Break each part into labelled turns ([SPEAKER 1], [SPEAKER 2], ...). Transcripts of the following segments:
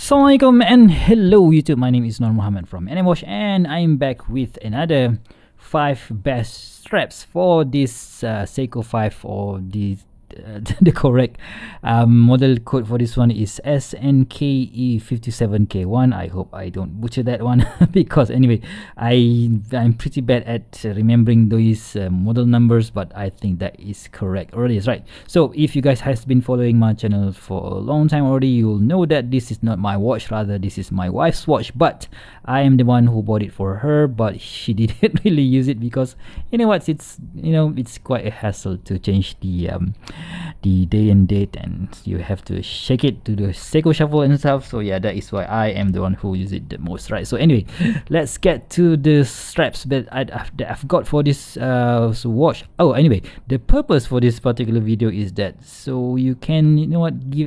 [SPEAKER 1] Assalamualaikum and hello YouTube, my name is Nur Muhammad from NMWatch and I'm back with another 5 best straps for this Seiko 5, or the correct model code for this one is SNKE57 K1. I hope I don't butcher that one because anyway I'm pretty bad at remembering those model numbers, but I think that is correct already, is right. So if you guys has been following my channel for a long time already, you'll know that this is not my watch, rather this is my wife's watch, but I am the one who bought it for her, but she didn't really use it because you know what, it's quite a hassle to change the day and date, and you have to shake it to the Seiko shuffle and stuff. So yeah, that is why I am the one who use it the most, right? So anyway, let's get to the straps that I've got for this watch. Oh, anyway, the purpose for this particular video is that so you can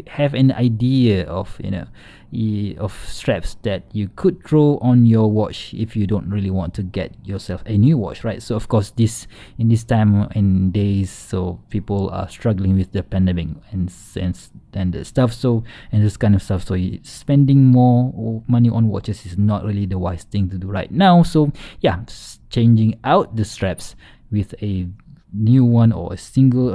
[SPEAKER 1] have an idea of of straps that you could throw on your watch if you don't really want to get yourself a new watch, right? So of course in this time and days, so people are struggling with the pandemic and the stuff, so and this kind of stuff, so spending more money on watches is not really the wise thing to do right now. So yeah, changing out the straps with a new one or a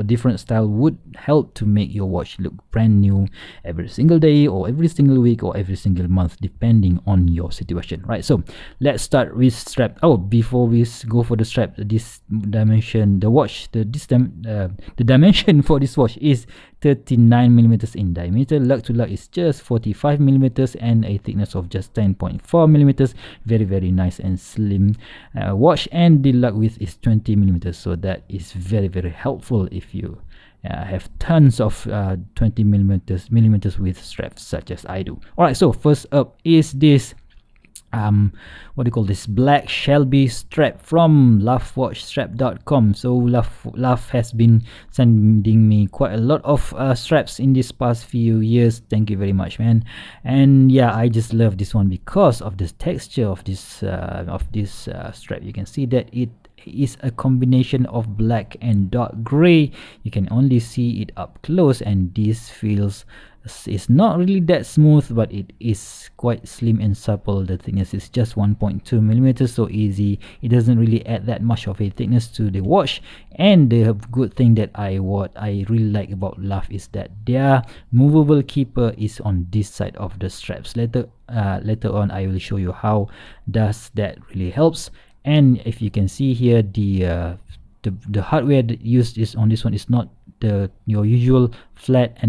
[SPEAKER 1] different style would help to make your watch look brand new every single day or every single week or every single month, depending on your situation, right? So let's start with strap. Oh, before we go for the strap, this dimension, the dimension for this watch is 39 millimeters in diameter. Lug to lug is just 45 millimeters and a thickness of just 10.4 millimeters. Very nice and slim watch, and the lug width is 20 millimeters, so that is very helpful if you have tons of 20 millimeters width straps such as I do. All right, so first up is this what do you call this, black Shelby strap from lovewatchstrap.com. so Love has been sending me quite a lot of straps in this past few years. Thank you very much, man. And yeah, I just love this one because of the texture of this strap. You can see that it is a combination of black and dark gray. You can only see it up close, and this feels, it's not really that smooth, but it is quite slim and supple. The thickness is just 1.2 millimeters, so easy. It doesn't really add that much of a thickness to the watch. And the good thing that I really like about Love is that their movable keeper is on this side of the straps. Later on I will show you how does that really helps. And if you can see here, the hardware that used is on this one is not your usual flat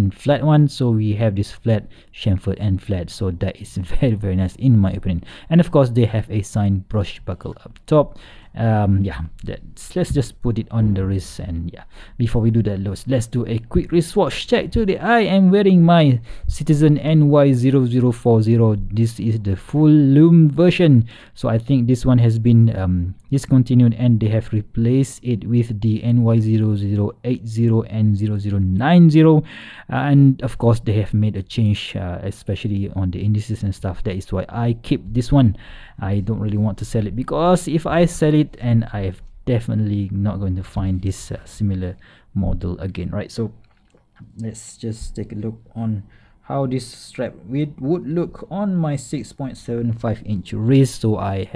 [SPEAKER 1] one, so we have this flat, chamfered and flat, so that is very nice in my opinion. And of course they have a signed brush buckle up top. Yeah, let's just put it on the wrist. And yeah, before we do that, let's do a quick wristwatch check today. I am wearing my Citizen NY0040. This is the full lume version, so I think this one has been discontinued and they have replaced it with the NY0080 and 0090, and of course they have made a change, especially on the indices and stuff. That is why I keep this one. I don't really want to sell it, because if I sell it, and I have definitely not going to find this similar model again, right? So let's just take a look on how this strap would look on my 6.75 inch wrist. So I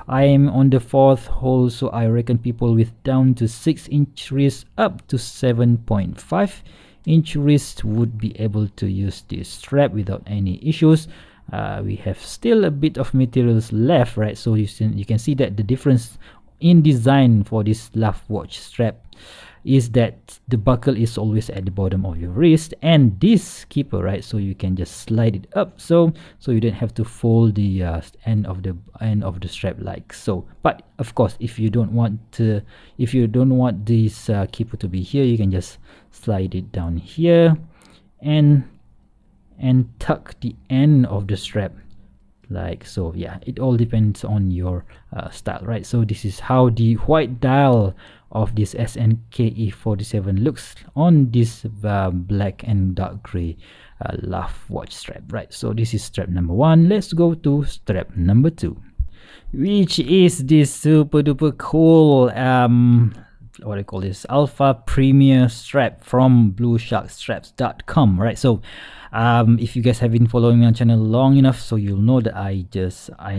[SPEAKER 1] am on the 4th hole, so I reckon people with down to 6 inch wrist up to 7.5 inch wrist would be able to use this strap without any issues. We have still a bit of materials left, right? So you can see that the difference in design for this Love watch strap is that the buckle is always at the bottom of your wrist, and this keeper, right, so you can just slide it up, so you don't have to fold the end of the strap like so. But of course, if you don't want this keeper to be here, you can just slide it down here and tuck the end of the strap like so. Yeah, it all depends on your style, right? So this is how the white dial of this SNKE57 looks on this black and dark gray Love watch strap, right? So this is strap number 1. Let's go to strap number 2, which is this super duper cool what I call this, Alpha Premier strap from bluesharkstraps.com, right? So if you guys have been following me on channel long enough, so you'll know that I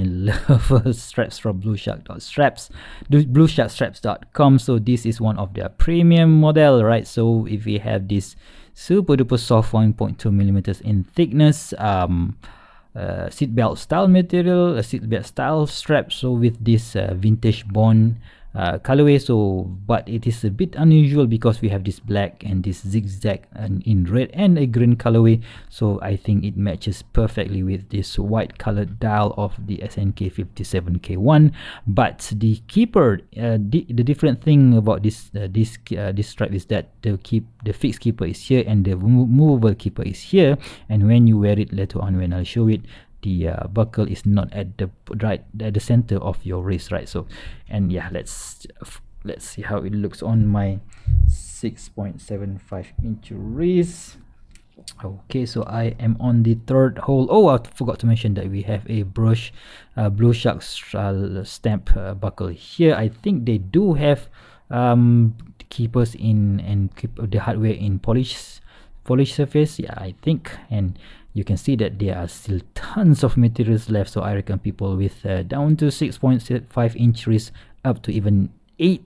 [SPEAKER 1] love straps from bluesharkstraps.com. So this is one of their premium model, right? So if we have this super duper soft 1.2 millimeters in thickness seatbelt style material, a seatbelt style strap, so with this vintage bond colorway. So but it is a bit unusual because we have this black and this zigzag and in red and a green colorway, so I think it matches perfectly with this white colored dial of the SNKE57 K1. But the keeper, the different thing about this strap is that the fixed keeper is here and the movable keeper is here, and when you wear it later on, when I'll show it, the buckle is not at the center of your wrist, right? So, and yeah, let's see how it looks on my 6.75 inch wrist. Okay, so I am on the third hole. Oh, I forgot to mention that we have a Blue Shark stamp buckle here. I think they do have keepers in and keep the hardware in polish surface, yeah, I think. And you can see that there are still tons of materials left, so I reckon people with down to 6.5 inch wrist up to even 8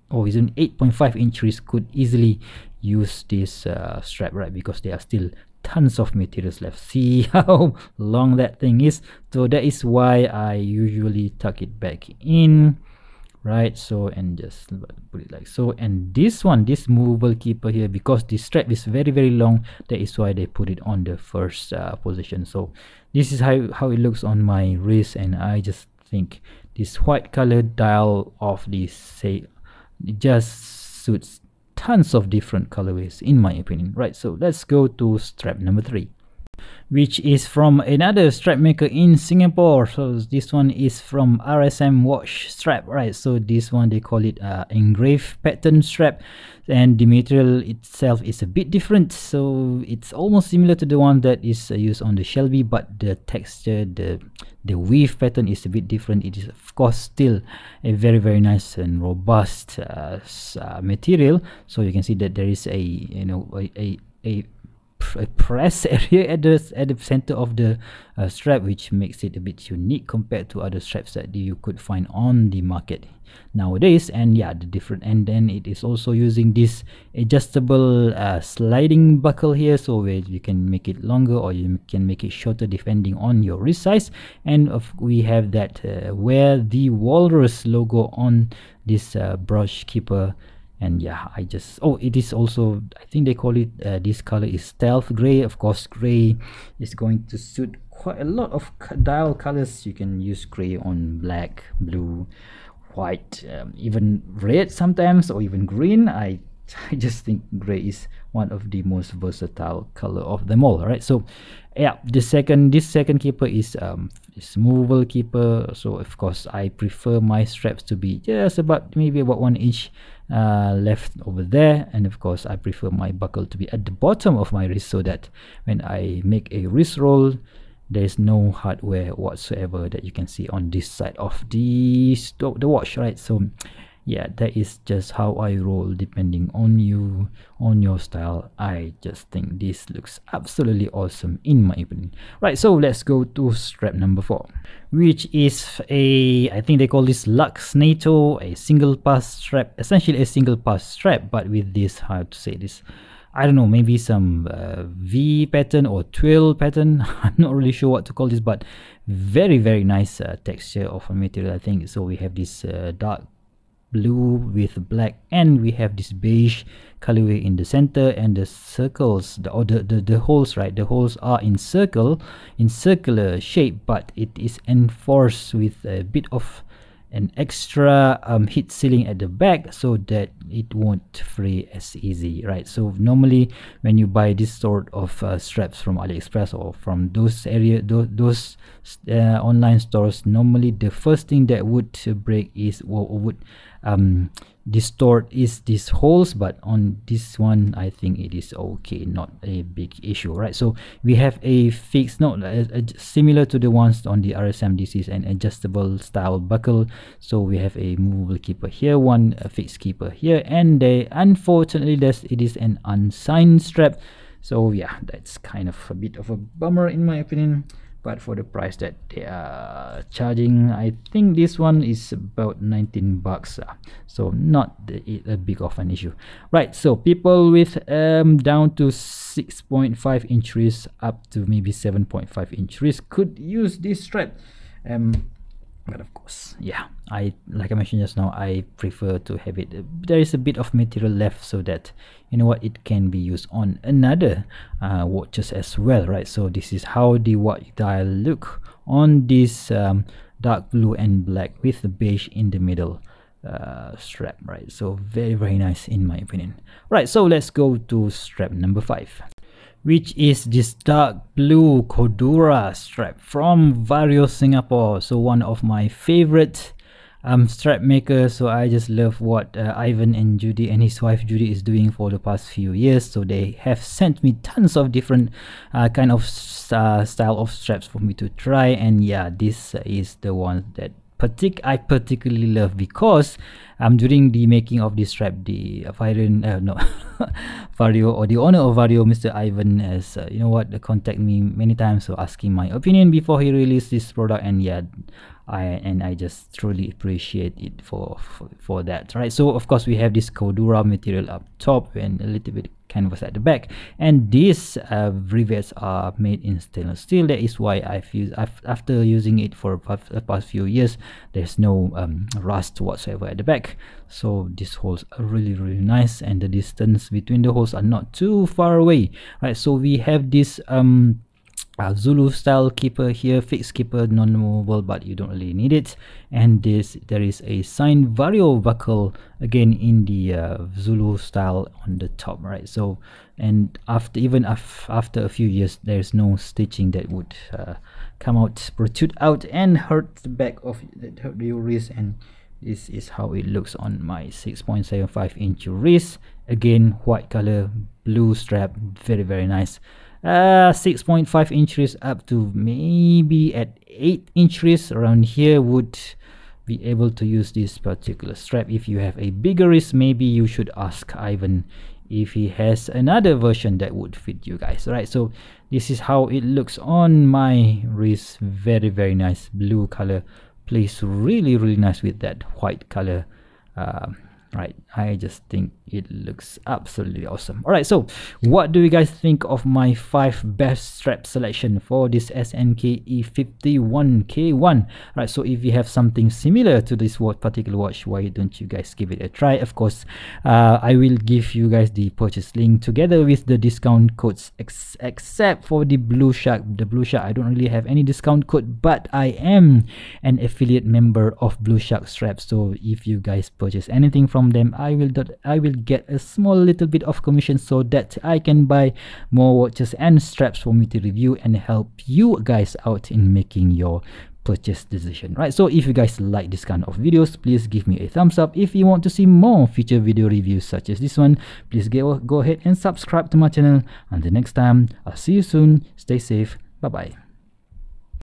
[SPEAKER 1] or even 8.5 inch wrist could easily use this strap, right? Because there are still tons of materials left. See how long that thing is. So that is why I usually tuck it back in, right? So, and just put it like so. And this one, this movable keeper here, because the strap is very very long, that is why they put it on the first position. So this is how it looks on my wrist, and I just think this white colored dial of this, say, it just suits tons of different colorways in my opinion, right? So let's go to strap number 3, which is from another strap maker in Singapore. So this one is from RSM Watch Strap, right? So this one, they call it engraved pattern strap, and the material itself is a bit different. So it's almost similar to the one that is used on the Shelby, but the texture, the weave pattern is a bit different. It is of course still a very very nice and robust material. So you can see that there is a press area at the center of the strap, which makes it a bit unique compared to other straps that you could find on the market nowadays. And yeah, and then it is also using this adjustable sliding buckle here, so where you can make it longer or you can make it shorter depending on your wrist size. And we have that where the walrus logo on this brush keeper. And yeah, it is also, I think they call it, this color is stealth gray. Of course, gray is going to suit quite a lot of dial colors. You can use gray on black, blue, white, even red sometimes, or even green. I just think gray is one of the most versatile color of them all, right? So yeah, this second keeper is movable keeper. So of course I prefer my straps to be just maybe about 1 inch left over there, and of course I prefer my buckle to be at the bottom of my wrist, so that when I make a wrist roll, there is no hardware whatsoever that you can see on this side of the watch, right? So yeah, that is just how I roll depending on you, on your style. I just think this looks absolutely awesome in my opinion, right? So let's go to strap number 4, which is I think they call this Luxnato, a single pass strap, essentially a single pass strap, but with this, how to say this, I don't know, maybe some V pattern or twill pattern. I'm not really sure what to call this, but very very nice texture of a material, I think. So we have this dark blue with black, and we have this beige colorway in the center, and the circles, the holes, right? The holes are in circular shape, but it is enforced with a bit of an extra heat sealing at the back, so that it won't fray as easy, right? So normally when you buy this sort of straps from AliExpress or from those online stores, normally the first thing that would break is would distort is these holes, but on this one I think it is okay, not a big issue, right? So we have a fixed, no, similar to the ones on the RSM. This is an adjustable style buckle, so we have a movable keeper here, one a fixed keeper here, and unfortunately it is an unsigned strap. So yeah, that's kind of a bit of a bummer in my opinion. But for the price that they are charging, I think this one is about 19 bucks, so not a big of an issue, right? So people with down to 6.5 inch wrist up to maybe 7.5 inch wrist could use this strap. But of course, yeah, like I mentioned just now, I prefer to have it, there is a bit of material left, so that, you know what, it can be used on another watches as well, right? So this is how the watch dial look on this dark blue and black with the beige in the middle strap, right? So very nice in my opinion, right? So let's go to strap number 5, which is this dark blue Cordura strap from Vario Singapore. So one of my favorite strap makers. So I just love what Ivan and Judy and his wife Judy is doing for the past few years. So they have sent me tons of different kind of style of straps for me to try, and yeah, this is the one that I particularly love, because during the making of this strap, the Vario, or the owner of Vario, Mr. Ivan, has you know what, contact me many times, so asking my opinion before he released this product, and yeah, I just truly appreciate it for that, right? So of course we have this Cordura material up top and a little bit canvas at the back, and these rivets are made in stainless steel. That is why after using it for the past few years, there's no rust whatsoever at the back. So these holes are really nice, and the distance between the holes are not too far away, right? So we have this Zulu style keeper here, fixed keeper, non-movable, but you don't really need it. And there is a signed Vario buckle again in the Zulu style on the top, right? So, and after a few years, there's no stitching that would protrude out and hurt the back of your wrist. And this is how it looks on my 6.75 inch wrist. Again, white color, blue strap, very nice. 6.5 inch wrist up to maybe at 8 inch wrist around here would be able to use this particular strap. If you have a bigger wrist, maybe you should ask Ivan if he has another version that would fit you guys, right? So this is how it looks on my wrist. Very nice blue color, plays really nice with that white color, right? I just think it looks absolutely awesome. All right, so what do you guys think of my 5 best strap selection for this SNKE57 K1? Right, so if you have something similar to this particular watch, why don't you guys give it a try? Of course, I will give you guys the purchase link together with the discount codes, except for the Blue Shark. The Blue Shark, I don't really have any discount code, but I am an affiliate member of Blue Shark straps. So if you guys purchase anything from them, I will get a small little bit of commission, so that I can buy more watches and straps for me to review and help you guys out in making your purchase decision, right? So if you guys like this kind of videos, please give me a thumbs up. If you want to see more future video reviews such as this one, please go ahead and subscribe to my channel. Until next time, I'll see you soon. Stay safe. Bye bye.